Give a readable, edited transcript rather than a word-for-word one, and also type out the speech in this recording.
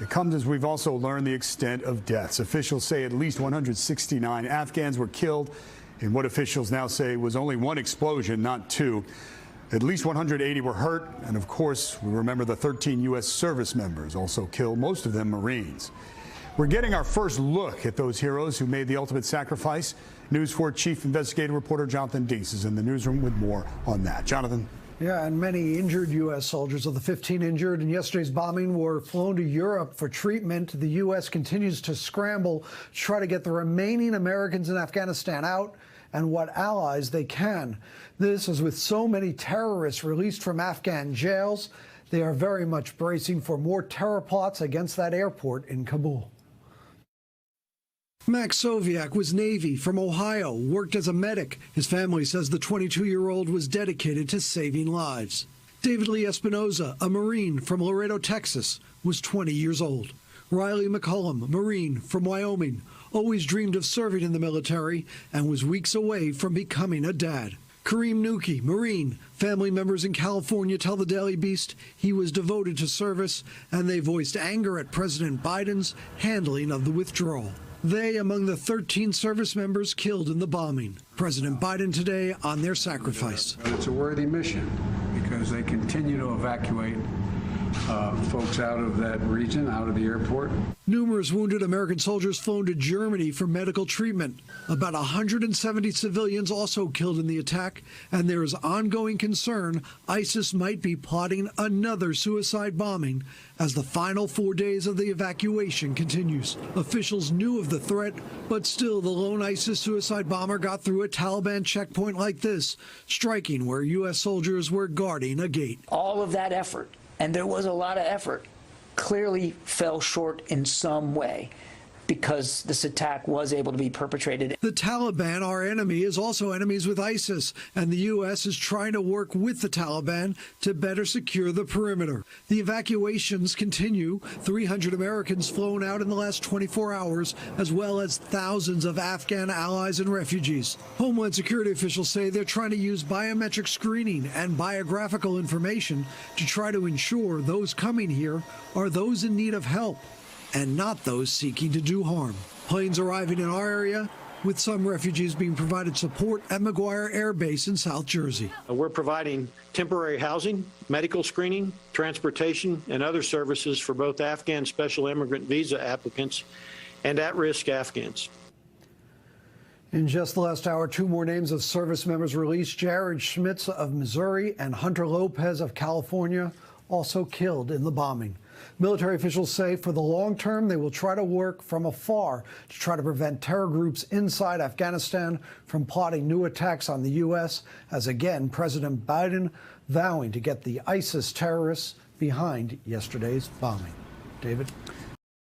It comes as we've also learned the extent of deaths. Officials say at least 169 Afghans were killed in what officials now say was only one explosion, not two. At least 180 were hurt, and of course, we remember the 13 U.S. service members also killed, most of them Marines. We're getting our first look at those heroes who made the ultimate sacrifice. News 4 Chief Investigative Reporter Jonathan Deese is in the newsroom with more on that. Jonathan. Yeah, and many injured U.S. soldiers. Of the 15 injured in yesterday's bombing were flown to Europe for treatment. The U.S. continues to scramble to try to get the remaining Americans in Afghanistan out and what allies they can. This is with so many terrorists released from Afghan jails. They are very much bracing for more terror plots against that airport in Kabul. Max Soviak was Navy from Ohio, worked as a medic. His family says the 22-year-old was dedicated to saving lives. David Lee Espinoza, a Marine from Laredo, Texas, was 20 years old. Riley McCullum, Marine from Wyoming, always dreamed of serving in the military and was weeks away from becoming a dad. Kareem Nuki, Marine. Family members in California tell the Daily Beast he was devoted to service, and they voiced anger at President Biden's handling of the withdrawal. They among the 13 service members killed in the bombing. President Biden today on their sacrifice. It's a worthy mission because they continue to evacuate folks out of that region, out of the airport. Numerous wounded American soldiers flown to Germany for medical treatment. About 170 civilians also killed in the attack, and there is ongoing concern ISIS might be plotting another suicide bombing as the final 4 days of the evacuation continues. Officials knew of the threat, but still the lone ISIS suicide bomber got through a Taliban checkpoint like this, striking where U.S. soldiers were guarding a gate. All of that effort, and there was a lot of effort, clearly fell short in some way because this attack was able to be perpetrated. The Taliban, our enemy, is also enemies with ISIS, and the U.S. is trying to work with the Taliban to better secure the perimeter. The evacuations continue. 300 Americans flown out in the last 24 hours, as well as thousands of Afghan allies and refugees. Homeland Security officials say they're trying to use biometric screening and biographical information to try to ensure those coming here are those in need of help and not those seeking to do harm. Planes arriving in our area, with some refugees being provided support at McGuire Air Base in South Jersey. We're providing temporary housing, medical screening, transportation, and other services for both Afghan special immigrant visa applicants and at-risk Afghans. In just the last hour, 2 more names of service members released. Jared Schmitz of Missouri and Hunter Lopez of California, also killed in the bombing. Military officials say for the long term, they will try to work from afar to try to prevent terror groups inside Afghanistan from plotting new attacks on the U.S., as again, President Biden vowing to get the ISIS terrorists behind yesterday's bombing. David?